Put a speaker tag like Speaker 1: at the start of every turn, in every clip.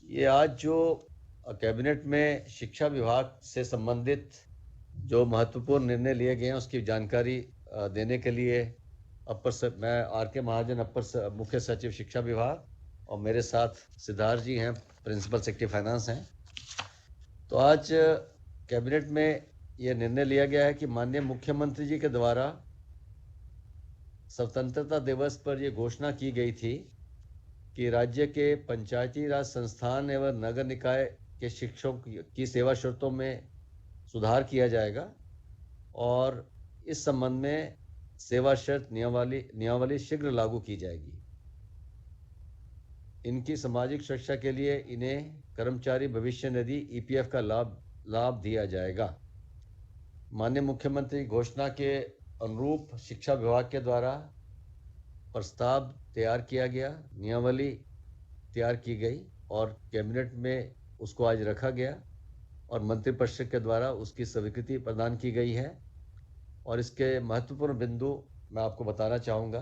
Speaker 1: ये आज जो कैबिनेट में शिक्षा विभाग से संबंधित जो महत्वपूर्ण निर्णय लिए गए हैं उसकी जानकारी देने के लिए मैं आर के महाजन मुख्य सचिव शिक्षा विभाग और मेरे साथ सिद्धार्थ जी हैं, प्रिंसिपल सेक्रेटरी फाइनेंस हैं। तो आज कैबिनेट में ये निर्णय लिया गया है कि माननीय मुख्यमंत्री जी के द्वारा स्वतंत्रता दिवस पर ये घोषणा की गई थी कि राज्य के पंचायती राज संस्थान एवं नगर निकाय के शिक्षकों की सेवा शर्तों में सुधार किया जाएगा और इस संबंध में सेवा शर्त नियमावली शीघ्र लागू की जाएगी। इनकी सामाजिक सुरक्षा के लिए इन्हें कर्मचारी भविष्य निधि ईपीएफ का लाभ दिया जाएगा। माननीय मुख्यमंत्री घोषणा के अनुरूप शिक्षा विभाग के द्वारा प्रस्ताव तैयार किया गया, नियमावली तैयार की गई और कैबिनेट में उसको आज रखा गया और मंत्रिपरिषद के द्वारा उसकी स्वीकृति प्रदान की गई है। और इसके महत्वपूर्ण बिंदु मैं आपको बताना चाहूँगा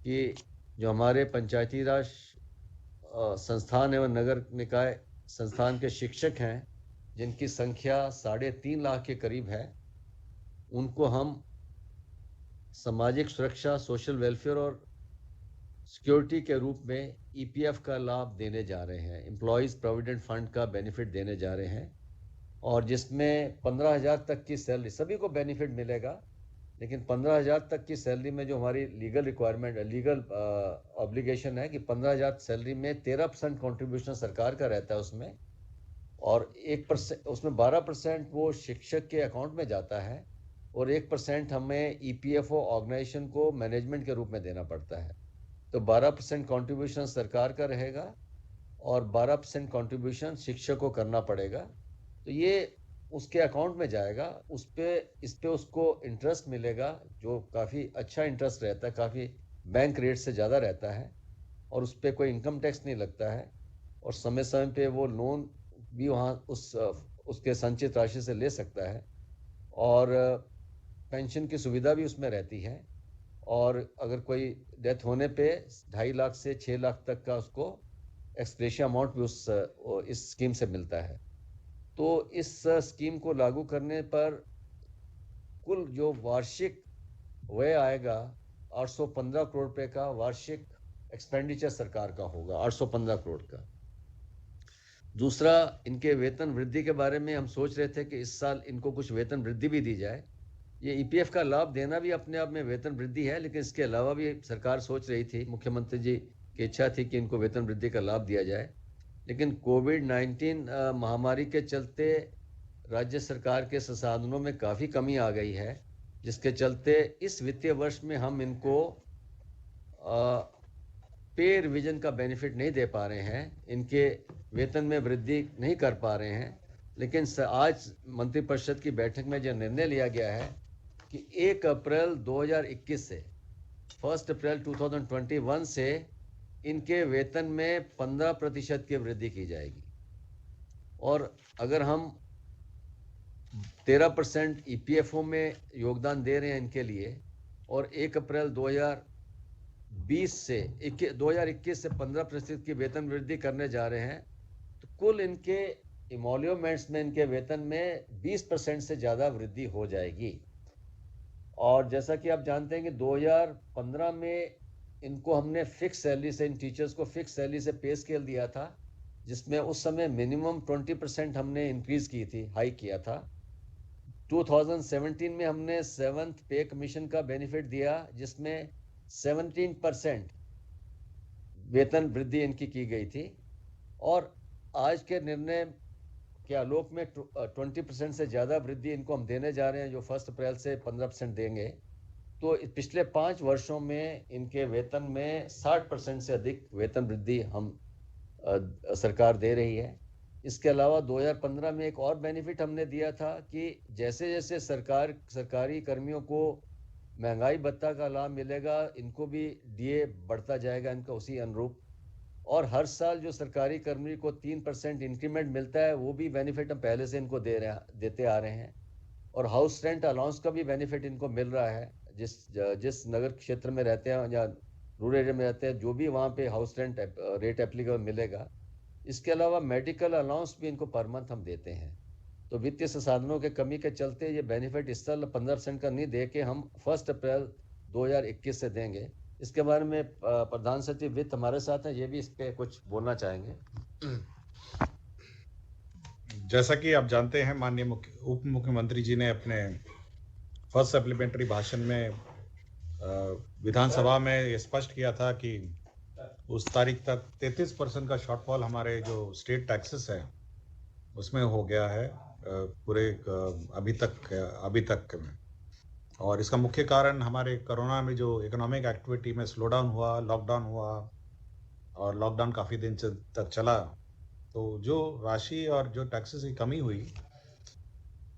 Speaker 1: कि जो हमारे पंचायती राज संस्थान एवं नगर निकाय संस्थान के शिक्षक हैं, जिनकी संख्या 3.5 लाख के करीब है, उनको हम सामाजिक सुरक्षा, सोशल वेलफेयर और सिक्योरिटी के रूप में ईपीएफ का लाभ देने जा रहे हैं, एम्प्लॉयज़ प्रोविडेंट फंड का बेनिफिट देने जा रहे हैं और जिसमें 15,000 तक की सैलरी, सभी को बेनिफिट मिलेगा, लेकिन 15,000 तक की सैलरी में जो हमारी लीगल ऑब्लिगेशन है कि 15,000 सैलरी में 13% कॉन्ट्रीब्यूशन सरकार का रहता है उसमें, और 1% उसमें 12% वो शिक्षक के अकाउंट में जाता है और 1% हमें ईपीएफओ ऑर्गेनाइजेशन को मैनेजमेंट के रूप में देना पड़ता है। तो 12% कॉन्ट्रीब्यूशन सरकार का रहेगा और 12% कॉन्ट्रीब्यूशन शिक्षक को करना पड़ेगा। तो ये उसके अकाउंट में जाएगा, इस पे उसको इंटरेस्ट मिलेगा जो काफ़ी अच्छा इंटरेस्ट रहता है, काफ़ी बैंक रेट से ज़्यादा रहता है और उस पर कोई इनकम टैक्स नहीं लगता है और समय समय पे वो लोन भी वहाँ उसके संचित राशि से ले सकता है और पेंशन की सुविधा भी उसमें रहती है और अगर कोई डेथ होने पे 2.5 लाख से 6 लाख तक का उसको एक्सग्रेशिया अमाउंट भी इस स्कीम से मिलता है। तो इस स्कीम को लागू करने पर कुल जो वार्षिक व्यय आएगा 815 करोड़ रुपए का वार्षिक एक्सपेंडिचर सरकार का होगा, 815 करोड़ का। दूसरा, इनके वेतन वृद्धि के बारे में हम सोच रहे थे कि इस साल इनको कुछ वेतन वृद्धि भी दी जाए। ये ईपीएफ का लाभ देना भी अपने आप में वेतन वृद्धि है, लेकिन इसके अलावा भी सरकार सोच रही थी, मुख्यमंत्री जी की इच्छा थी कि इनको वेतन वृद्धि का लाभ दिया जाए, लेकिन कोविड-19 महामारी के चलते राज्य सरकार के संसाधनों में काफ़ी कमी आ गई है, जिसके चलते इस वित्तीय वर्ष में हम इनको पे रिविजन का बेनिफिट नहीं दे पा रहे हैं, इनके वेतन में वृद्धि नहीं कर पा रहे हैं। लेकिन आज मंत्रिपरिषद की बैठक में जो निर्णय लिया गया है कि 1 अप्रैल 2021 से 1 अप्रैल 2021 से इनके वेतन में 15% की वृद्धि की जाएगी और अगर हम 13% ईपीएफओ में योगदान दे रहे हैं इनके लिए और 1 अप्रैल 2021 से 15% की वेतन वृद्धि करने जा रहे हैं, तो कुल इनके इमोल्यूमेंट्स में इनके वेतन में 20% से ज़्यादा वृद्धि हो जाएगी। और जैसा कि आप जानते हैं कि 2015 में इनको हमने फिक्स सैलरी से, इन टीचर्स को फिक्स सैलरी से पे स्केल दिया था, जिसमें उस समय मिनिमम 20% हमने इंक्रीज की थी, हाई किया था। 2017 में हमने 7th पे कमीशन का बेनिफिट दिया, जिसमें 17% वेतन वृद्धि इनकी की गई थी और आज के निर्णय के आलोक में 20% से ज़्यादा वृद्धि इनको हम देने जा रहे हैं, जो 1 अप्रैल से 15% देंगे। तो पिछले 5 वर्षों में इनके वेतन में 60% से अधिक वेतन वृद्धि हम सरकार दे रही है। इसके अलावा 2015 में एक और बेनिफिट हमने दिया था कि जैसे जैसे सरकारी कर्मियों को महंगाई भत्ता का लाभ मिलेगा, इनको भी डीए बढ़ता जाएगा इनका उसी अनुरूप, और हर साल जो सरकारी कर्मी को 3% इंक्रीमेंट मिलता है, वो भी बेनिफिट हम पहले से इनको देते आ रहे हैं। और हाउस रेंट अलाउंस का भी बेनिफिट इनको मिल रहा है, जिस नगर क्षेत्र में रहते हैं या रूरल एरिया में रहते हैं, जो भी वहाँ पे हाउस रेंट रेट एप्लीकेबल मिलेगा, इसके अलावा मेडिकल अलाउंस भी इनको पर मंथ हम देते हैं। तो वित्तीय संसाधनों के कमी के चलते ये बेनिफिट इस साल 15% का नहीं दे के हम 1 अप्रैल 2021 से देंगे। इसके बारे में प्रधान सचिव वित्त हमारे साथ हैं, ये भी इस पे कुछ बोलना चाहेंगे।
Speaker 2: जैसा कि आप जानते हैं, माननीय उप मुख्यमंत्री जी ने अपने फर्स्ट सप्लीमेंट्री भाषण में विधानसभा में ये स्पष्ट किया था कि उस तारीख तक 33% का शॉर्टफॉल हमारे जो स्टेट टैक्सेस है उसमें हो गया है पूरे अभी तक में। और इसका मुख्य कारण हमारे कोरोना में जो इकोनॉमिक एक्टिविटी में स्लो डाउन हुआ, लॉकडाउन हुआ, और लॉकडाउन काफ़ी दिन तक चला, तो जो राशि और जो टैक्सेस की कमी हुई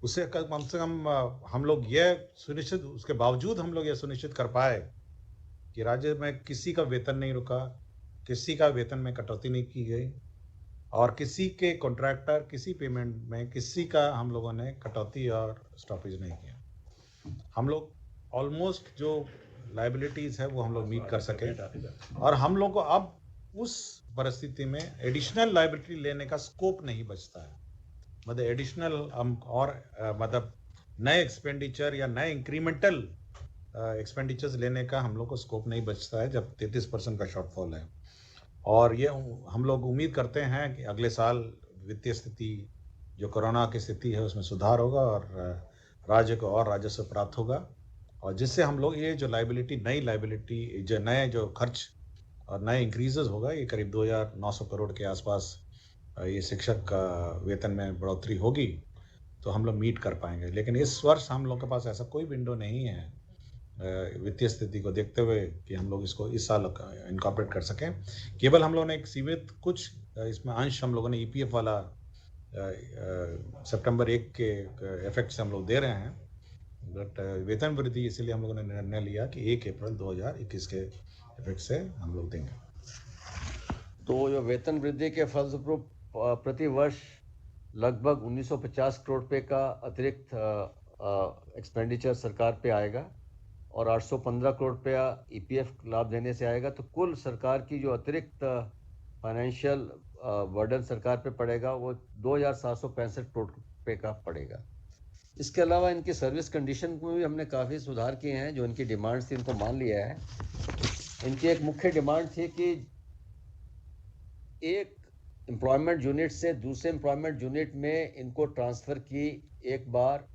Speaker 2: उससे कम से कम हम लोग ये सुनिश्चित, उसके बावजूद हम लोग ये सुनिश्चित कर पाए कि राज्य में किसी का वेतन नहीं रुका, किसी का वेतन में कटौती नहीं की गई, और किसी के कॉन्ट्रैक्टर किसी पेमेंट में किसी का हम लोगों ने कटौती और स्टॉपेज नहीं किया। हम लोग ऑलमोस्ट जो लाइबिलिटीज़ है वो हम लोग मीट कर सके, और हम लोग को अब उस परिस्थिति में एडिशनल लाइबिलिटी लेने का स्कोप नहीं बचता है। मतलब एडिशनल हम और मतलब नए एक्सपेंडिचर या नए इंक्रीमेंटल एक्सपेंडिचर्स लेने का हम लोग को स्कोप नहीं बचता है जब 33% का शॉर्टफॉल है। और ये हम लोग उम्मीद करते हैं कि अगले साल वित्तीय स्थिति जो कोरोना की स्थिति है उसमें सुधार होगा और राज्य को और राजस्व प्राप्त होगा, और जिससे हम लोग ये जो लाइबिलिटी, नई लाइबिलिटी, जो नए जो खर्च और नए इंक्रीजेज होगा, ये करीब 2900 करोड़ के आसपास ये शिक्षक का वेतन में बढ़ोतरी होगी, तो हम लोग मीट कर पाएंगे। लेकिन इस वर्ष हम लोग के पास ऐसा कोई विंडो नहीं है वित्तीय स्थिति को देखते हुए कि हम लोग इसको इस साल इनकॉर्पोरेट कर सकें। केवल हम लोगों ने एक सीमित कुछ इसमें अंश हम लोगों ने ईपीएफ वाला सितंबर 1 के इफेक्ट से हम लोग दे रहे हैं, बट वेतन वृद्धि इसलिए हम लोगों ने निर्णय लिया कि 1 अप्रैल 2021 के इफेक्ट से हम लोग देंगे।
Speaker 1: तो जो वेतन वृद्धि के फलस्वरूप प्रति वर्ष लगभग 1950 करोड़ रुपए का अतिरिक्त एक्सपेंडिचर सरकार पे आएगा और 815 करोड़ रुपया ईपीएफ लाभ देने से आएगा। तो कुल सरकार की जो अतिरिक्त फाइनेंशियल बर्डन सरकार पे पड़ेगा वो 2765 करोड़ रुपए का पड़ेगा। इसके अलावा इनकी सर्विस कंडीशन में भी हमने काफ़ी सुधार किए हैं। जो इनकी डिमांड्स थी इनको मान लिया है। इनकी एक मुख्य डिमांड थी कि एक एम्प्लॉयमेंट यूनिट से दूसरे एम्प्लॉयमेंट यूनिट में इनको ट्रांसफ़र की एक बार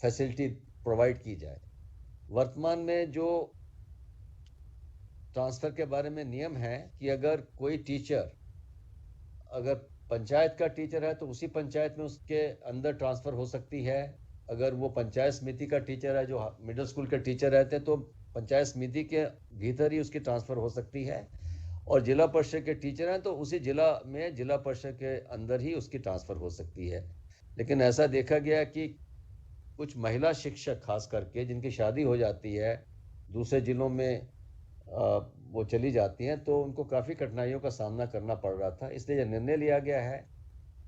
Speaker 1: फैसिलिटी प्रोवाइड की जाए। वर्तमान में जो ट्रांसफ़र के बारे में नियम है कि अगर कोई टीचर अगर पंचायत का टीचर है तो उसी पंचायत में उसके अंदर ट्रांसफ़र हो सकती है। अगर वो पंचायत समिति का टीचर है, जो मिडिल स्कूल के टीचर रहते हैं, तो पंचायत समिति के भीतर ही उसकी ट्रांसफ़र हो सकती है। और जिला परिषद के टीचर हैं तो उसी जिला में जिला परिषद के अंदर ही उसकी ट्रांसफ़र हो सकती है। लेकिन ऐसा देखा गया कि कुछ महिला शिक्षक खास करके जिनकी शादी हो जाती है, दूसरे जिलों में वो चली जाती हैं, तो उनको काफ़ी कठिनाइयों का सामना करना पड़ रहा था। इसलिए यह निर्णय लिया गया है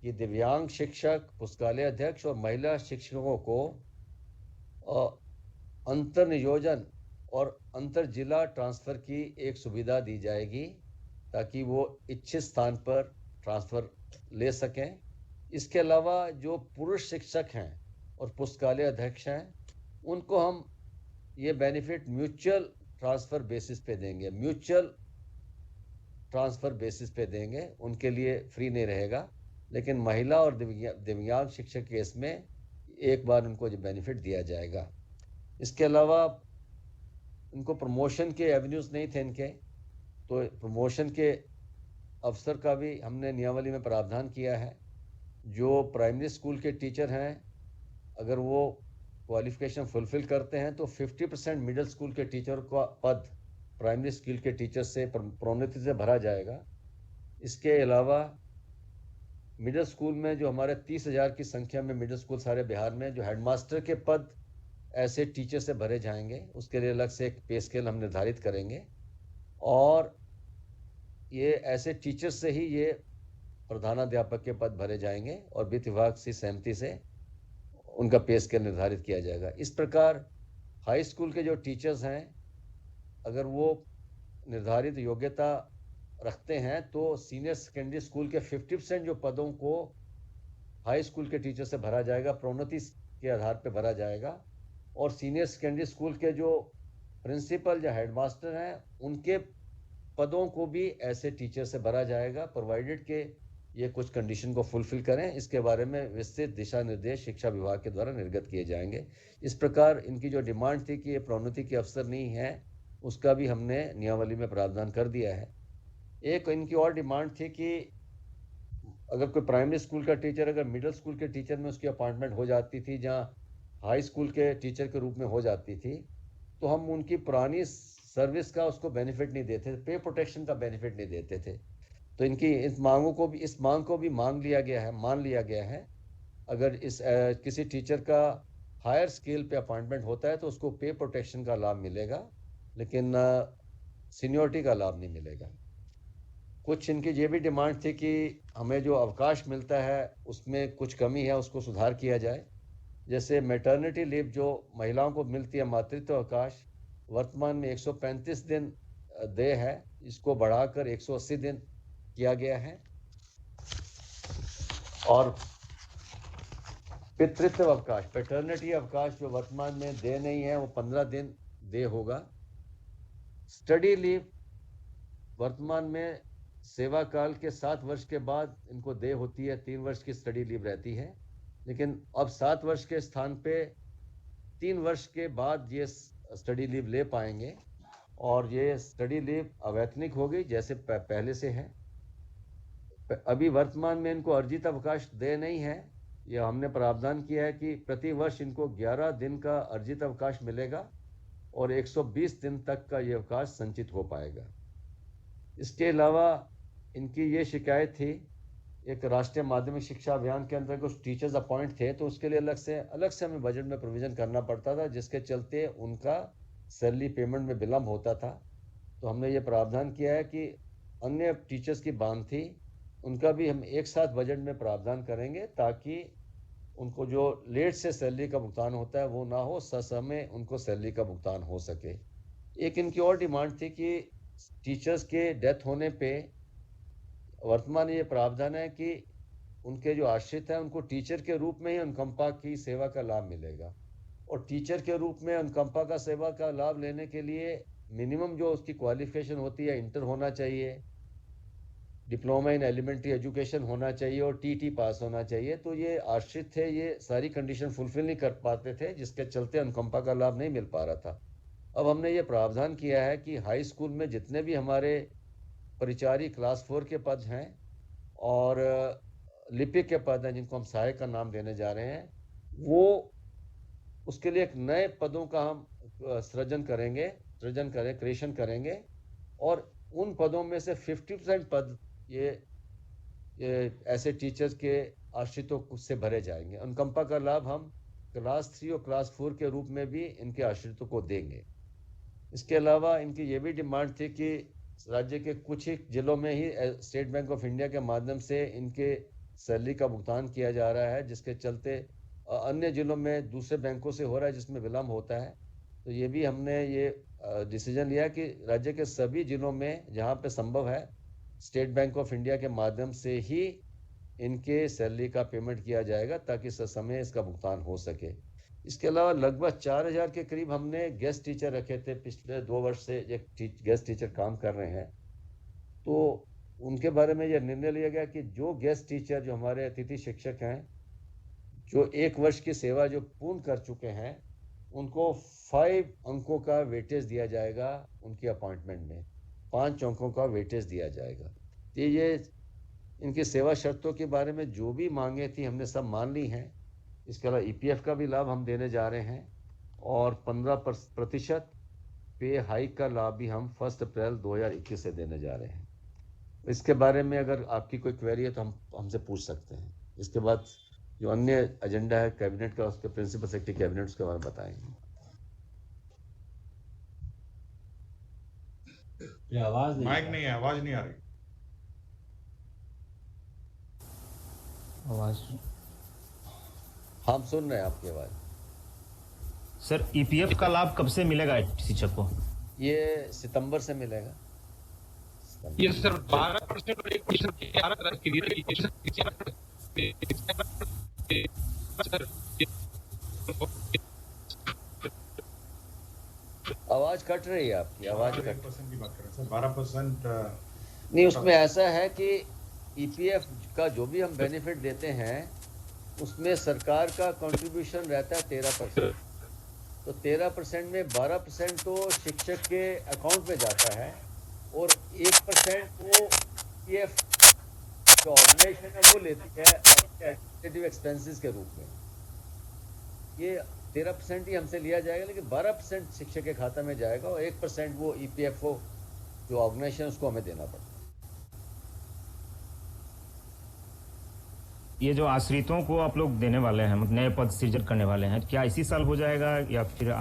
Speaker 1: कि दिव्यांग शिक्षक, पुस्तकालय अध्यक्ष और महिला शिक्षकों को अंतर नियोजन और अंतर जिला ट्रांसफ़र की एक सुविधा दी जाएगी ताकि वो इच्छित स्थान पर ट्रांसफ़र ले सकें। इसके अलावा जो पुरुष शिक्षक हैं और पुस्तकालय अध्यक्ष हैं, उनको हम ये बेनिफिट म्यूचुअल ट्रांसफ़र बेसिस पे देंगे। म्यूचुअल ट्रांसफ़र बेसिस पे देंगे, उनके लिए फ्री नहीं रहेगा। लेकिन महिला और दिव्यांग शिक्षक केस में एक बार उनको जो बेनिफिट दिया जाएगा। इसके अलावा उनको प्रमोशन के एवेन्यूज़ नहीं थे इनके, तो प्रमोशन के अवसर का भी हमने नियमावली में प्रावधान किया है। जो प्राइमरी स्कूल के टीचर हैं, अगर वो क्वालिफिकेशन फुलफिल करते हैं तो 50% मिडिल स्कूल के टीचर का पद प्राइमरी स्कूल के टीचर से प्रोन्नति से भरा जाएगा। इसके अलावा मिडिल स्कूल में जो हमारे 30,000 की संख्या में मिडिल स्कूल सारे बिहार में, जो हेडमास्टर के पद ऐसे टीचर से भरे जाएंगे, उसके लिए अलग से एक पे स्केल हम निर्धारित करेंगे। और ये ऐसे टीचर से ही ये प्रधानाध्यापक के पद भरे जाएंगे और वित्त विभाग की सहमति से उनका पे स्केल निर्धारित किया जाएगा। इस प्रकार हाई स्कूल के जो टीचर्स हैं, अगर वो निर्धारित योग्यता रखते हैं तो सीनियर सेकेंडरी स्कूल के 50% जो पदों को हाई स्कूल के टीचर से भरा जाएगा, प्रोन्नति के आधार पर भरा जाएगा, और सीनियर सेकेंडरी स्कूल के जो प्रिंसिपल या हेडमास्टर हैं उनके पदों को भी ऐसे टीचर से भरा जाएगा, प्रोवाइडेड के ये कुछ कंडीशन को फुलफिल करें। इसके बारे में विस्तृत दिशा निर्देश शिक्षा विभाग के द्वारा निर्गत किए जाएंगे। इस प्रकार इनकी जो डिमांड थी कि ये प्रोन्नति के अवसर नहीं है, उसका भी हमने नियमावली में प्रावधान कर दिया है। एक इनकी और डिमांड थी कि अगर कोई प्राइमरी स्कूल का टीचर अगर मिडिल स्कूल के टीचर में उसकी अपॉइंटमेंट हो जाती थी, जहाँ हाई स्कूल के टीचर के रूप में हो जाती थी, तो हम उनकी पुरानी सर्विस का उसको बेनिफिट नहीं देते थे, पे प्रोटेक्शन का बेनिफिट नहीं देते थे। तो इनकी इस मांग को भी मान लिया गया है। अगर किसी टीचर का हायर स्केल पे अपॉइंटमेंट होता है तो उसको पे प्रोटेक्शन का लाभ मिलेगा, लेकिन सीनियोरिटी का लाभ नहीं मिलेगा। कुछ इनकी ये भी डिमांड थी कि हमें जो अवकाश मिलता है उसमें कुछ कमी है, उसको सुधार किया जाए। जैसे मैटरनिटी लीव जो महिलाओं को मिलती है, मातृत्व अवकाश, वर्तमान में 135 दिन देय है, इसको बढ़ाकर 180 दिन किया गया है। और पितृत्व अवकाश, पैटर्निटी अवकाश जो वर्तमान में देय नहीं है, वो 15 दिन देय होगा। स्टडी लीव वर्तमान में सेवा काल के 7 वर्ष के बाद इनको देय होती है, 3 वर्ष की स्टडी लीव रहती है, लेकिन अब 7 वर्ष के स्थान पे 3 वर्ष के बाद ये स्टडी लीव ले पाएंगे, और ये स्टडी लीव अवैतनिक होगी जैसे पहले से है। अभी वर्तमान में इनको अर्जित अवकाश दे नहीं है, यह हमने प्रावधान किया है कि प्रति वर्ष इनको 11 दिन का अर्जित अवकाश मिलेगा और 120 दिन तक का ये अवकाश संचित हो पाएगा। इसके अलावा इनकी ये शिकायत थी, एक राष्ट्रीय माध्यमिक शिक्षा अभियान के अंतर्गत कुछ टीचर्स अपॉइंट थे, तो उसके लिए अलग से हमें बजट में प्रोविजन करना पड़ता था, जिसके चलते उनका सैलरी पेमेंट में विलम्ब होता था। तो हमने ये प्रावधान किया है कि अन्य टीचर्स की बांध थी, उनका भी हम एक साथ बजट में प्रावधान करेंगे, ताकि उनको जो लेट से सैलरी का भुगतान होता है वो ना हो, ससमय उनको सैलरी का भुगतान हो सके। एक इनकी और डिमांड थी कि टीचर्स के डेथ होने पे वर्तमान ये प्रावधान है कि उनके जो आश्रित हैं उनको टीचर के रूप में ही अनुकंपा की सेवा का लाभ मिलेगा, और टीचर के रूप में अनुकंपा का सेवा का लाभ लेने के लिए मिनिमम जो उसकी क्वालिफिकेशन होती है, इंटर होना चाहिए, डिप्लोमा इन एलिमेंट्री एजुकेशन होना चाहिए और टीटी पास होना चाहिए। तो ये आश्रित थे, ये सारी कंडीशन फुलफिल नहीं कर पाते थे, जिसके चलते अनुकंपा का लाभ नहीं मिल पा रहा था। अब हमने ये प्रावधान किया है कि हाई स्कूल में जितने भी हमारे परिचारी क्लास 4 के पद हैं और लिपिक के पद हैं, जिनको हम सहायक का नाम देने जा रहे हैं, वो उसके लिए एक नए पदों का हम क्रिएशन करेंगे, और उन पदों में से 50% पद ये ऐसे टीचर्स के आश्रितों से भरे जाएंगे। अनुकंपा का लाभ हम क्लास 3 और क्लास 4 के रूप में भी इनके आश्रितों को देंगे। इसके अलावा इनकी ये भी डिमांड थी कि राज्य के कुछ ही जिलों में ही स्टेट बैंक ऑफ इंडिया के माध्यम से इनके सैलरी का भुगतान किया जा रहा है, जिसके चलते अन्य जिलों में दूसरे बैंकों से हो रहा है, जिसमें विलम्ब होता है। तो ये भी हमने ये डिसीजन लिया कि राज्य के सभी जिलों में जहाँ पे संभव है, स्टेट बैंक ऑफ इंडिया के माध्यम से ही इनके सैलरी का पेमेंट किया जाएगा, ताकि ससमय इसका भुगतान हो सके। इसके अलावा लगभग 4000 के करीब हमने गेस्ट टीचर रखे थे, पिछले 2 वर्ष से एक गेस्ट टीचर काम कर रहे हैं। तो उनके बारे में यह निर्णय लिया गया कि जो गेस्ट टीचर, जो हमारे अतिथि शिक्षक हैं, जो 1 वर्ष की सेवा जो पूर्ण कर चुके हैं, उनको 5 अंकों का वेटेज दिया जाएगा, उनकी अपॉइंटमेंट में 5 अंकों का वेटेज दिया जाएगा। तो ये इनकी सेवा शर्तों के बारे में जो भी मांगे थी हमने सब मान ली हैं। इसके अलावा ईपीएफ का भी लाभ हम देने जा रहे हैं, और 15% पे हाइक का लाभ भी हम 1 अप्रैल 2021 से देने जा रहे हैं। इसके बारे में अगर आपकी कोई क्वेरी है तो हम हमसे पूछ सकते हैं। इसके बाद जो अन्य एजेंडा है कैबिनेट का, उसके प्रिंसिपल सेक्रेटरी कैबिनेट उसके बारे में बताएंगे।
Speaker 3: आवाज
Speaker 2: माइक नहीं है, आवाज नहीं आ रही।
Speaker 3: आवाज
Speaker 1: हम सुन रहे हैं आपकी आवाज।
Speaker 4: सर, ईपीएफ का लाभ कब से मिलेगा शिक्षक को?
Speaker 1: ये सितंबर से मिलेगा।
Speaker 3: ये सर 12% और 1% के अलग
Speaker 1: आवाज कट रही है आपकी, आवाज कट
Speaker 2: 1% की बात करें सर, 12%
Speaker 1: नहीं, उसमें ऐसा है कि ईपीएफ का जो भी हम बेनिफिट देते हैं उसमें सरकार का कंट्रीब्यूशन रहता है 13%। तो 13% में 12% तो शिक्षक के अकाउंट में जाता है और 1% वो ईपीएफ जो ऑर्गेनाइजेशन है वो लेती है एडमिनिस्ट्रेटिव एक्सपेंसेस के रूप में। ये 13% ही हमसे लिया जाएगा, लेकिन 12% शिक्षक के खाता में जाएगा और 1% वो ईपीएफओ जो ऑर्गेनाइजेशन उसको हमें देना पड़ता है।
Speaker 4: ये जो आश्रितों को आप लोग देने वाले हैं, नए पद सृजन करने वाले हैं, क्या इसी साल हो जाएगा या फिर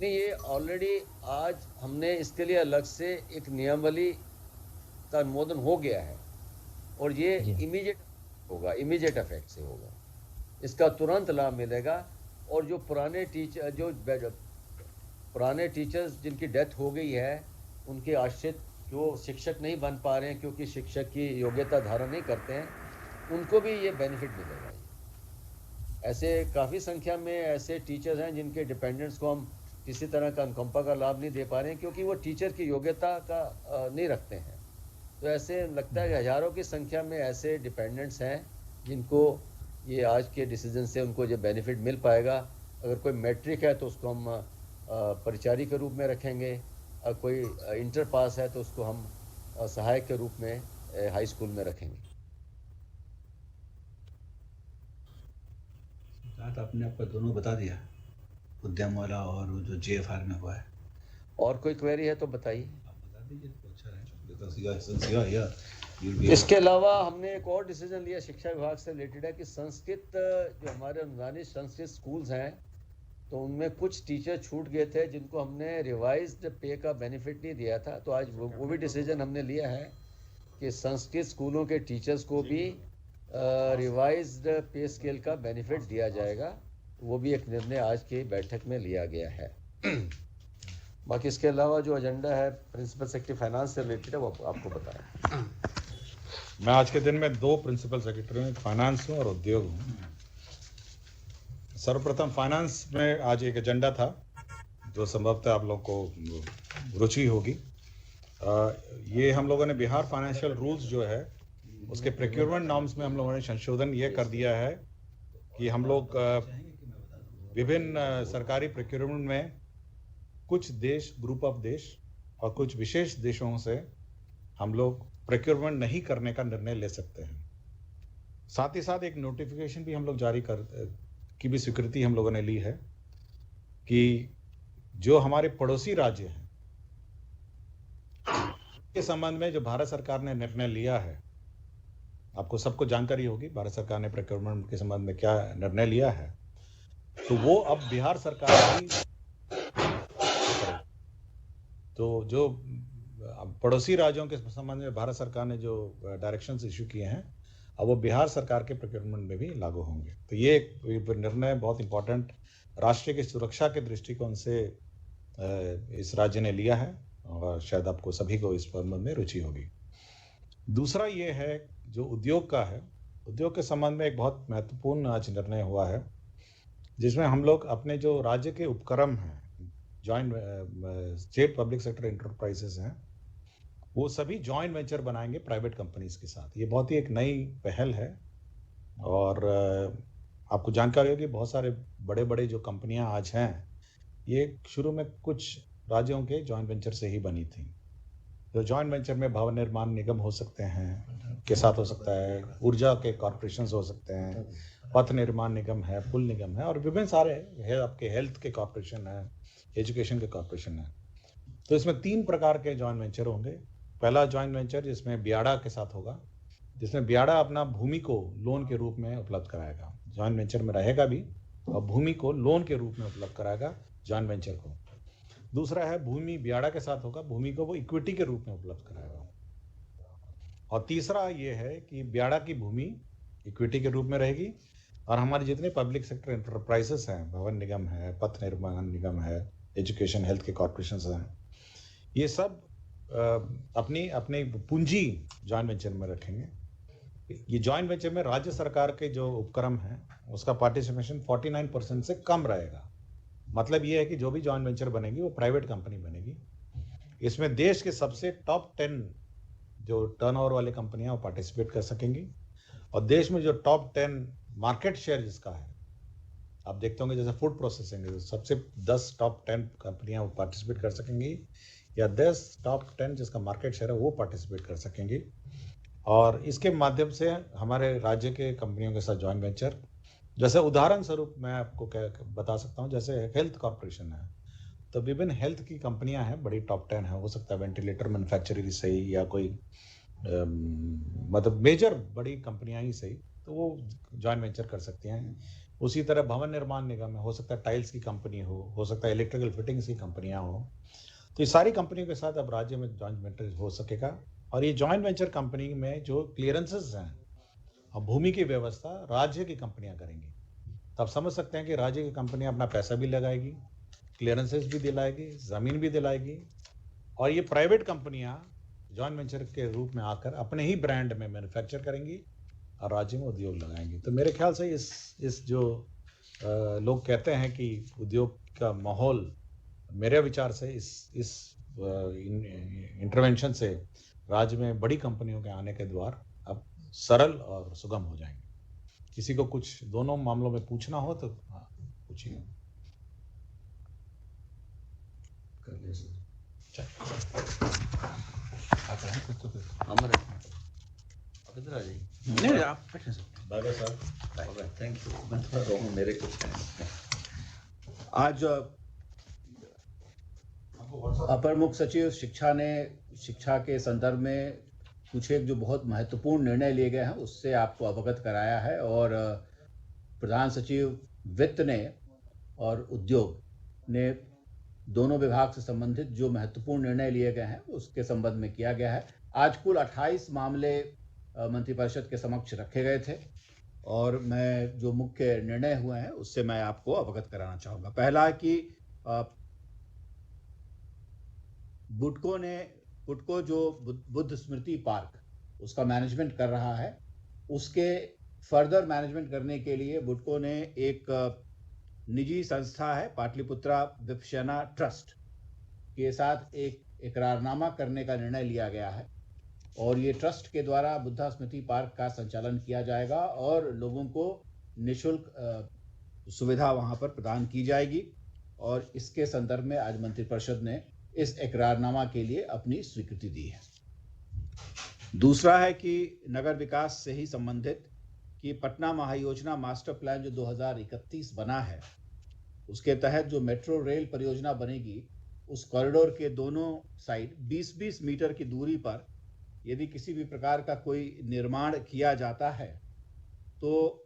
Speaker 1: नहीं, ये ऑलरेडी आज हमने इसके लिए अलग से एक नियमावली का अनुमोदन हो गया है और ये इमीडिएट होगा, इमीडिएट इफेक्ट से होगा, इसका तुरंत लाभ मिलेगा। और जो पुराने टीचर्स जिनकी डेथ हो गई है, उनके आश्रित जो शिक्षक नहीं बन पा रहे हैं क्योंकि शिक्षक की योग्यता धारण नहीं करते हैं, उनको भी ये बेनिफिट मिलेगा। ऐसे काफ़ी संख्या में ऐसे टीचर्स हैं जिनके डिपेंडेंट्स को हम किसी तरह का अनुकंपा का लाभ नहीं दे पा रहे हैं क्योंकि वो टीचर की योग्यता का नहीं रखते हैं। तो ऐसे लगता है कि हज़ारों की संख्या में ऐसे डिपेंडेंट्स हैं जिनको ये आज के डिसीजन से उनको जो बेनिफिट मिल पाएगा। अगर कोई मैट्रिक है तो उसको हम परिचारी के रूप में रखेंगे, अगर कोई इंटर पास है तो उसको हम सहायक के रूप में हाई स्कूल में रखेंगे।
Speaker 5: आपने आपका दोनों बता दिया, उद्यम वाला और जो जेएफआर में हुआ है।
Speaker 1: और कोई क्वेरी है तो बताइए।
Speaker 5: आप बता दीजिए तो अच्छा है।
Speaker 1: इसके अलावा हमने एक और डिसीजन लिया शिक्षा विभाग से रिलेटेड है कि संस्कृत जो हमारे अनुदानित संस्कृत स्कूल्स हैं तो उनमें कुछ टीचर छूट गए थे जिनको हमने रिवाइज्ड पे का बेनिफिट नहीं दिया था। तो आज वो भी डिसीजन हमने लिया है कि संस्कृत स्कूलों के टीचर्स को भी रिवाइज्ड पे स्केल का बेनिफिट दिया जाएगा। वो भी एक निर्णय आज की बैठक में लिया गया है। बाकी इसके अलावा जो एजेंडा है प्रिंसिपल सेक्रेटरी फाइनेंस से रिलेटेड है वो आपको बताएं।
Speaker 2: मैं आज के दिन में 2 प्रिंसिपल सेक्रेटरी हूँ, फाइनेंस हूँ और उद्योग हूँ। सर्वप्रथम फाइनेंस में आज एक एजेंडा था जो संभवतः आप लोगों को रुचि होगी। ये हम लोगों ने बिहार फाइनेंशियल रूल्स जो है उसके प्रोक्योरमेंट नॉर्म्स में हम लोगों ने संशोधन ये कर दिया है कि हम लोग विभिन्न सरकारी प्रोक्योरमेंट में कुछ देश, ग्रुप ऑफ देश और कुछ विशेष देशों से हम लोग प्रोक्योरमेंट नहीं करने का निर्णय ले सकते हैं। साथ ही साथ एक नोटिफिकेशन भी हम लोग जारी की भी स्वीकृति हम लोगों ने ली है कि जो हमारे पड़ोसी राज्य हैं के संबंध में जो भारत सरकार ने निर्णय लिया है, आपको सबको जानकारी होगी भारत सरकार ने प्रोक्योरमेंट के संबंध में क्या निर्णय लिया है। तो वो अब बिहार सरकार की, तो जो पड़ोसी राज्यों के संबंध में भारत सरकार ने जो डायरेक्शंस इशू किए हैं अब वो बिहार सरकार के प्रोक्योरमेंट में भी लागू होंगे। तो ये एक निर्णय बहुत इंपॉर्टेंट राष्ट्र की सुरक्षा के दृष्टिकोण से इस राज्य ने लिया है और शायद आपको सभी को इस संबंध में रुचि होगी। दूसरा ये है जो उद्योग का है, उद्योग के संबंध में एक बहुत महत्वपूर्ण आज निर्णय हुआ है जिसमें हम लोग अपने जो राज्य के उपक्रम हैं, joint state public sector enterprises हैं, वो सभी जॉइंट वेंचर बनाएंगे प्राइवेट कंपनीज के साथ। ये बहुत ही एक नई पहल है और आपको जानकारी होगी बहुत सारे बड़े बड़े जो कंपनियां आज हैं ये शुरू में कुछ राज्यों के जॉइंट वेंचर से ही बनी थी। जो जॉइंट वेंचर में भवन निर्माण निगम हो सकते हैं के साथ हो सकता है, ऊर्जा के कॉर्पोरेशन हो सकते हैं, पथ निर्माण निगम है, पुल निगम है और विभिन्न सारे है, आपके हेल्थ के कॉर्पोरेशन है, एजुकेशन के कॉर्पोरेशन है। तो इसमें 3 प्रकार के जॉइंट वेंचर होंगे। पहला जॉइंट वेंचर जिसमें बियाडा के साथ होगा, जिसमें बियाडा अपना भूमि को लोन के रूप में उपलब्ध कराएगा, जॉइंट वेंचर में रहेगा भी और भूमि को लोन के रूप में उपलब्ध कराएगा जॉइंट वेंचर को। दूसरा है भूमि बियाडा के साथ होगा, भूमि को वो इक्विटी के रूप में उपलब्ध कराएगा। और तीसरा ये है कि बियाडा की भूमि इक्विटी के रूप में रहेगी और हमारे जितने पब्लिक सेक्टर एंटरप्राइजेस हैं, भवन निगम है, पथ निर्माण निगम है, एजुकेशन हेल्थ के कॉर्पोरेशन हैं, ये सब अपनी अपनी पूंजी जॉइंट वेंचर में रखेंगे। ये जॉइंट वेंचर में राज्य सरकार के जो उपक्रम है उसका पार्टिसिपेशन 49% से कम रहेगा। मतलब ये है कि जो भी जॉइंट वेंचर बनेगी वो प्राइवेट कंपनी बनेगी। इसमें देश के सबसे टॉप 10 जो टर्नओवर वाली कंपनियां वो पार्टिसिपेट कर सकेंगी, और देश में जो टॉप 10 मार्केट शेयर जिसका है, आप देखते होंगे जैसे फूड प्रोसेसिंग सबसे 10 टॉप 10 कंपनियां वो पार्टिसिपेट कर सकेंगी, या 10 टॉप 10 जिसका मार्केट शेयर है वो पार्टिसिपेट कर सकेंगी। और इसके माध्यम से हमारे राज्य के कंपनियों के साथ जॉइंट वेंचर, जैसे उदाहरण स्वरूप मैं आपको बता सकता हूँ, जैसे हेल्थ कॉर्पोरेशन है, तो विभिन्न हेल्थ की कंपनियां हैं, बड़ी टॉप 10 है, हो सकता है वेंटिलेटर मैन्युफैक्चरर सही या कोई मतलब मेजर बड़ी कंपनियां ही सही, तो वो जॉइंट वेंचर कर सकती हैं। उसी तरह भवन निर्माण निगम है, हो सकता है टाइल्स की कंपनी हो सकता है इलेक्ट्रिकल फिटिंग्स की कंपनियां हो, तो ये सारी कंपनियों के साथ अब राज्य में जॉइंट वेंचर हो सकेगा। और ये जॉइंट वेंचर कंपनी में जो क्लियरेंसेस हैं और भूमि की व्यवस्था राज्य की कंपनियां करेंगी। तो आप समझ सकते हैं कि राज्य की कंपनियां अपना पैसा भी लगाएगी, क्लियरेंसेस भी दिलाएगी, ज़मीन भी दिलाएगी, और ये प्राइवेट कंपनियां जॉइंट वेंचर के रूप में आकर अपने ही ब्रांड में मैन्युफैक्चर करेंगी और राज्य में उद्योग लगाएंगी। तो मेरे ख्याल से इस जो लोग कहते हैं कि उद्योग का माहौल, मेरे विचार से इस इंटरवेंशन से राज्य में बड़ी कंपनियों के आने के द्वार अब सरल और सुगम हो जाएंगे। किसी को कुछ दोनों मामलों में पूछना हो तो पूछिए।
Speaker 1: इधर आ जाइए।
Speaker 5: नहीं आप बैठे सर।
Speaker 2: बाबा साहब
Speaker 1: थैंक यू। मैं थोड़ा रोहूं, मेरे कुछ हैं।
Speaker 5: आज अपर मुख्य सचिव शिक्षा ने शिक्षा के संदर्भ में कुछ एक जो बहुत महत्वपूर्ण निर्णय लिए गए हैं उससे आपको अवगत कराया है, और प्रधान सचिव वित्त ने और उद्योग ने दोनों विभाग से संबंधित जो महत्वपूर्ण निर्णय लिए गए हैं उसके संबंध में किया गया है। आज कुल 28 मामले मंत्रिपरिषद के समक्ष रखे गए थे, और मैं जो मुख्य निर्णय हुए हैं उससे मैं आपको अवगत कराना चाहूँगा। पहला कि बुडको जो बुद्ध स्मृति पार्क उसका मैनेजमेंट कर रहा है, उसके फर्दर मैनेजमेंट करने के लिए बुडको ने एक निजी संस्था है पाटलिपुत्रा विपश्यना ट्रस्ट के साथ एक इकरारनामा करने का निर्णय लिया गया है, और ये ट्रस्ट के द्वारा बुद्धा स्मृति पार्क का संचालन किया जाएगा और लोगों को निःशुल्क सुविधा वहां पर प्रदान की जाएगी। और इसके संदर्भ में आज मंत्रिपरिषद ने इस इकरारनामा के लिए अपनी स्वीकृति दी है। दूसरा है कि नगर विकास से ही संबंधित कि पटना महायोजना मास्टर प्लान जो 2031 बना है, उसके तहत जो मेट्रो रेल परियोजना बनेगी, उस कॉरिडोर के दोनों साइड 20-20 मीटर की दूरी पर यदि किसी भी प्रकार का कोई निर्माण किया जाता है तो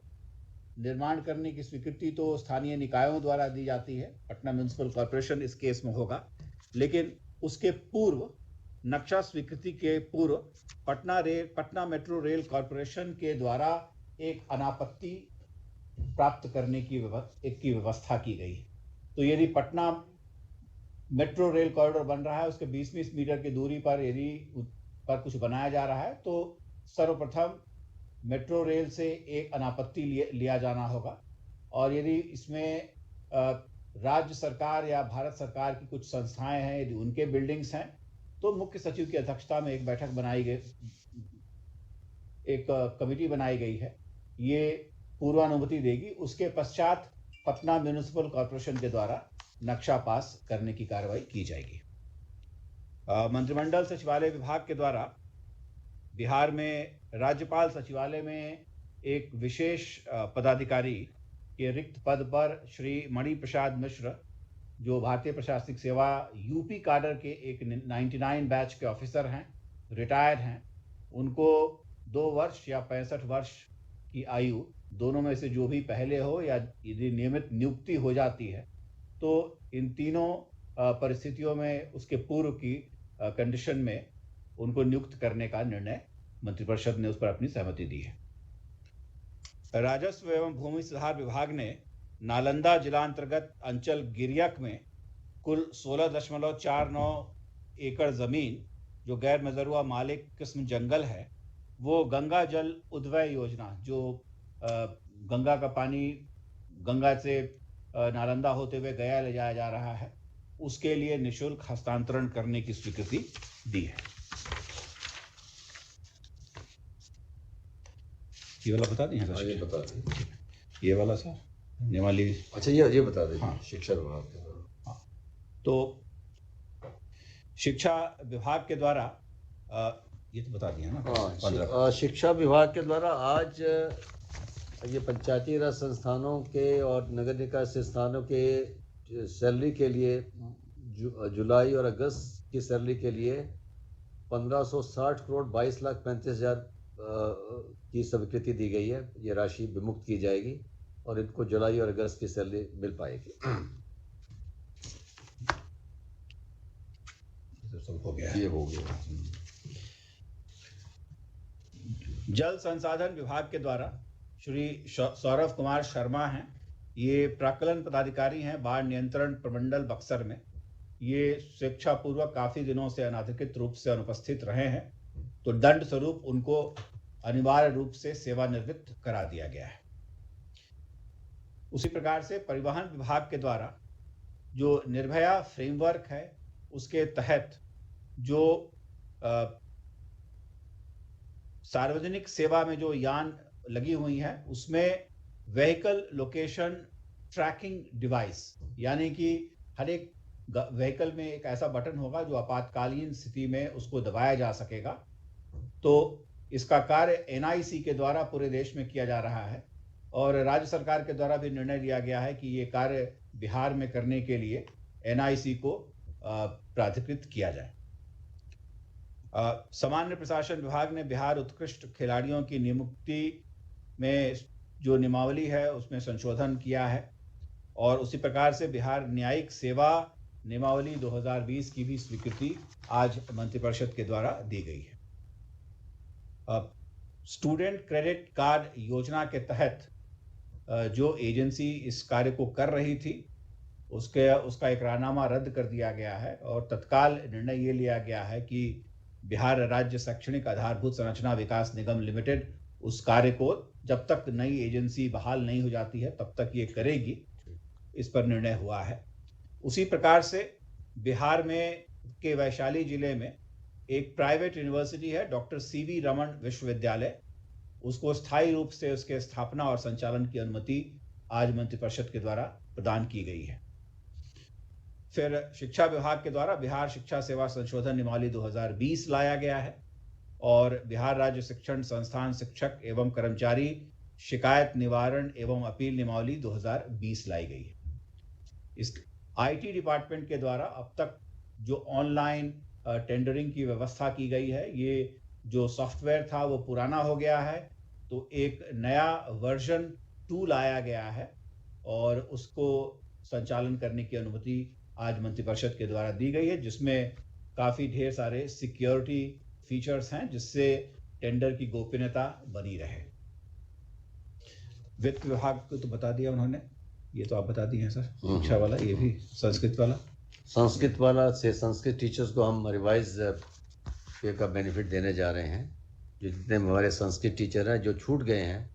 Speaker 5: निर्माण करने की स्वीकृति तो स्थानीय निकायों द्वारा दी जाती है, पटना म्युनिसिपल कॉर्पोरेशन इस केस में होगा, लेकिन उसके पूर्व नक्शा स्वीकृति के पूर्व पटना मेट्रो रेल कॉर्पोरेशन के द्वारा एक अनापत्ति प्राप्त करने की व्यवस्था की गई। तो यदि पटना मेट्रो रेल कॉरिडोर बन रहा है, उसके 20-20 मीटर की दूरी पर यदि पर कुछ बनाया जा रहा है तो सर्वप्रथम मेट्रो रेल से एक अनापत्ति लिया जाना होगा, और यदि इसमें राज्य सरकार या भारत सरकार की कुछ संस्थाएं हैं, यदि उनके बिल्डिंग्स हैं, तो मुख्य सचिव की अध्यक्षता में एक बैठक बनाई गई, एक कमेटी बनाई गई है, ये पूर्वानुमति देगी। उसके पश्चात पटना म्युनिसिपल कॉर्पोरेशन के द्वारा नक्शा पास करने की कार्रवाई की जाएगी। मंत्रिमंडल सचिवालय विभाग के द्वारा बिहार में राज्यपाल सचिवालय में एक विशेष पदाधिकारी के रिक्त पद पर श्री मणि प्रसाद मिश्र, जो भारतीय प्रशासनिक सेवा यूपी काडर के एक 99 बैच के ऑफिसर हैं, रिटायर्ड हैं, उनको 2 वर्ष या 65 वर्ष की आयु दोनों में से जो भी पहले हो, या यदि नियमित नियुक्ति हो जाती है तो इन तीनों परिस्थितियों में उसके पूर्व की कंडीशन में उनको नियुक्त करने का निर्णय मंत्रिपरिषद ने उस पर अपनी सहमति दी है। राजस्व एवं भूमि सुधार विभाग ने नालंदा जिला अंतर्गत अंचल गिरियक में कुल 16.49 एकड़ जमीन जो गैर मजरूआ मालिक किस्म जंगल है, वो गंगा जल उद्वय योजना, जो गंगा का पानी गंगा से नालंदा होते हुए गया ले जाया जा रहा है, उसके लिए निःशुल्क हस्तांतरण करने की स्वीकृति दी है। ये वाला बता दें सर?
Speaker 1: ये बता दें,
Speaker 5: ये वाला सर निमाली।
Speaker 1: अच्छा ये बता दें।
Speaker 5: हाँ।
Speaker 1: शिक्षा विभाग के
Speaker 5: हाँ, तो शिक्षा विभाग के द्वारा ये तो बता दिया ना।
Speaker 1: हाँ, शिक्षा विभाग के द्वारा आज ये पंचायती राज संस्थानों के और नगर निकाय संस्थानों के सैलरी के लिए जुलाई और अगस्त की सैलरी के लिए 1560 करोड़ 22,35,000 की स्वीकृति दी गई है। ये राशि विमुक्त की जाएगी और इनको जुलाई और अगस्त की सैलरी मिल पाएगी।
Speaker 5: सब हो गया,
Speaker 1: ये हो गया।
Speaker 5: जल संसाधन विभाग के द्वारा श्री सौरभ कुमार शर्मा हैं, ये प्राक्कलन पदाधिकारी हैं बाढ़ नियंत्रण प्रमंडल बक्सर में। ये स्वेच्छापूर्वक काफी दिनों से अनाधिकृत रूप से अनुपस्थित रहे हैं, तो दंड स्वरूप उनको अनिवार्य रूप से सेवानिवृत्त करा दिया गया है। उसी प्रकार से परिवहन विभाग के द्वारा जो निर्भया फ्रेमवर्क है, उसके तहत जो सार्वजनिक सेवा में जो यान लगी हुई है, उसमें व्हीकल लोकेशन ट्रैकिंग डिवाइस, यानी कि हर एक व्हीकल में एक ऐसा बटन होगा जो आपातकालीन स्थिति में उसको दबाया जा सकेगा। तो इसका कार्य एनआईसी के द्वारा पूरे देश में किया जा रहा है और राज्य सरकार के द्वारा भी निर्णय लिया गया है कि ये कार्य बिहार में करने के लिए एनआईसी को प्राधिकृत किया जाए। सामान्य प्रशासन विभाग ने बिहार उत्कृष्ट खिलाड़ियों की नियुक्ति में जो नियमावली है उसमें संशोधन किया है और उसी प्रकार से बिहार न्यायिक सेवा नियमावली 2020 की भी स्वीकृति आज मंत्रिपरिषद के द्वारा दी गई है। स्टूडेंट क्रेडिट कार्ड योजना के तहत जो एजेंसी इस कार्य को कर रही थी, उसका इकरारनामा रद्द कर दिया गया है और तत्काल निर्णय ये लिया गया है कि बिहार राज्य शैक्षणिक आधारभूत संरचना विकास निगम लिमिटेड उस कार्य को जब तक नई एजेंसी बहाल नहीं हो जाती है तब तक ये करेगी, इस पर निर्णय हुआ है। उसी प्रकार से बिहार में के वैशाली जिले में एक प्राइवेट यूनिवर्सिटी है, डॉक्टर सीवी रमन विश्वविद्यालय, उसको स्थायी रूप से उसके स्थापना और संचालन की अनुमति आज मंत्रिपरिषद के द्वारा प्रदान की गई है। फिर शिक्षा विभाग के द्वारा बिहार शिक्षा सेवा संशोधन नियमावली 2020 लाया गया है और बिहार राज्य शिक्षण संस्थान शिक्षक एवं कर्मचारी शिकायत निवारण एवं अपील नियमावली 2020 लाई गई है। इस आईटी डिपार्टमेंट के द्वारा अब तक जो ऑनलाइन टेंडरिंग की व्यवस्था की गई है, ये जो सॉफ्टवेयर था वो पुराना हो गया है, तो एक नया वर्जन 2 लाया गया है और उसको संचालन करने की अनुमति आज मंत्रिपरिषद के द्वारा दी गई है, जिसमें काफी ढेर सारे सिक्योरिटी फीचर्स हैं जिससे टेंडर की गोपनीयता बनी रहे। वित्त विभाग को तो बता दिया उन्होंने, ये तो आप बता दिए हैं सर। शिक्षा वाला, ये भी संस्कृत वाला
Speaker 1: से संस्कृत टीचर्स को हम रिवाइज पे का बेनिफिट देने जा रहे हैं। जो जितने हमारे संस्कृत टीचर हैं जो छूट गए हैं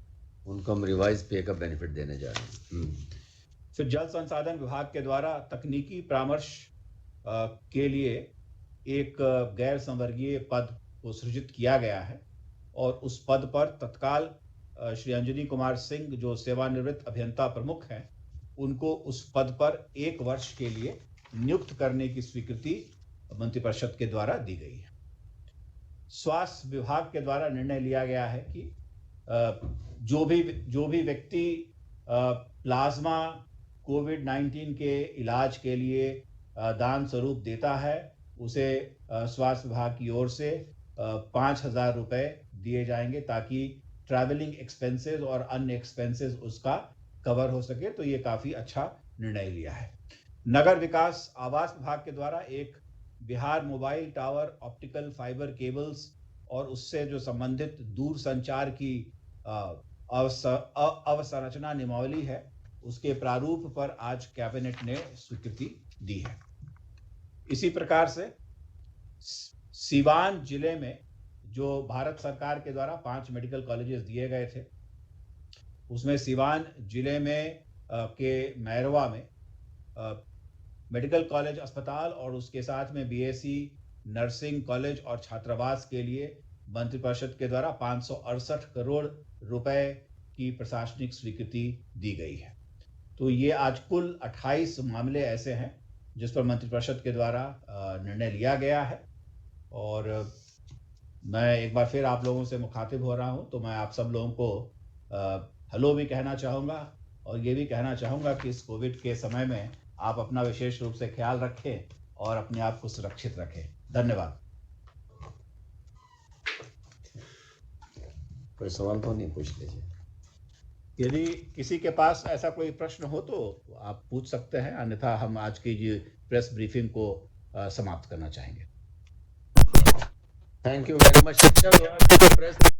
Speaker 1: उनको हम रिवाइज पे का बेनिफिट देने जा रहे हैं।
Speaker 5: फिर जल संसाधन विभाग के द्वारा तकनीकी परामर्श के लिए एक गैर संवर्गीय पद को सृजित किया गया है और उस पद पर तत्काल श्री अंजनी कुमार सिंह जो सेवानिवृत्त अभियंता प्रमुख हैं, उनको उस पद पर 1 वर्ष के लिए नियुक्त करने की स्वीकृति मंत्रिपरिषद के द्वारा दी गई है। स्वास्थ्य विभाग के द्वारा निर्णय लिया गया है कि जो भी व्यक्ति प्लाज्मा कोविड-19 के इलाज के लिए दान स्वरूप देता है, उसे स्वास्थ्य विभाग की ओर से 5,000 रुपये दिए जाएंगे ताकि ट्रैवलिंग एक्सपेंसेस और अन्य एक्सपेंसेस उसका कवर हो सके। तो ये काफ़ी अच्छा निर्णय लिया है। नगर विकास आवास विभाग के द्वारा एक Bihar mobile tower optical fibre cables और उससे जो संबंधित दूर संचार की अवसंरचना नियमावली है, उसके प्रारूप पर आज कैबिनेट ने स्वीकृति दी है। इसी प्रकार से सीवान जिले में जो भारत सरकार के द्वारा 5 मेडिकल कॉलेजेस दिए गए थे, उसमें सीवान जिले में के मैरवा में मेडिकल कॉलेज अस्पताल और उसके साथ में बीएससी नर्सिंग कॉलेज और छात्रावास के लिए मंत्रिपरिषद के द्वारा 568 करोड़ रुपए की प्रशासनिक स्वीकृति दी गई है। तो ये आज कुल 28 मामले ऐसे हैं जिस पर मंत्रिपरिषद के द्वारा निर्णय लिया गया है। और मैं एक बार फिर आप लोगों से मुखातिब हो रहा हूं, तो मैं आप सब लोगों को हेलो भी कहना चाहूँगा और ये भी कहना चाहूँगा कि इस कोविड के समय में आप अपना विशेष रूप से ख्याल रखें और अपने आप को सुरक्षित रखें। धन्यवाद।
Speaker 1: कोई सवाल तो नहीं, पूछ लीजिए।
Speaker 5: यदि किसी के पास ऐसा कोई प्रश्न हो तो आप पूछ सकते हैं, अन्यथा हम आज की जो प्रेस ब्रीफिंग को समाप्त करना चाहेंगे।
Speaker 1: Thank you very much. Press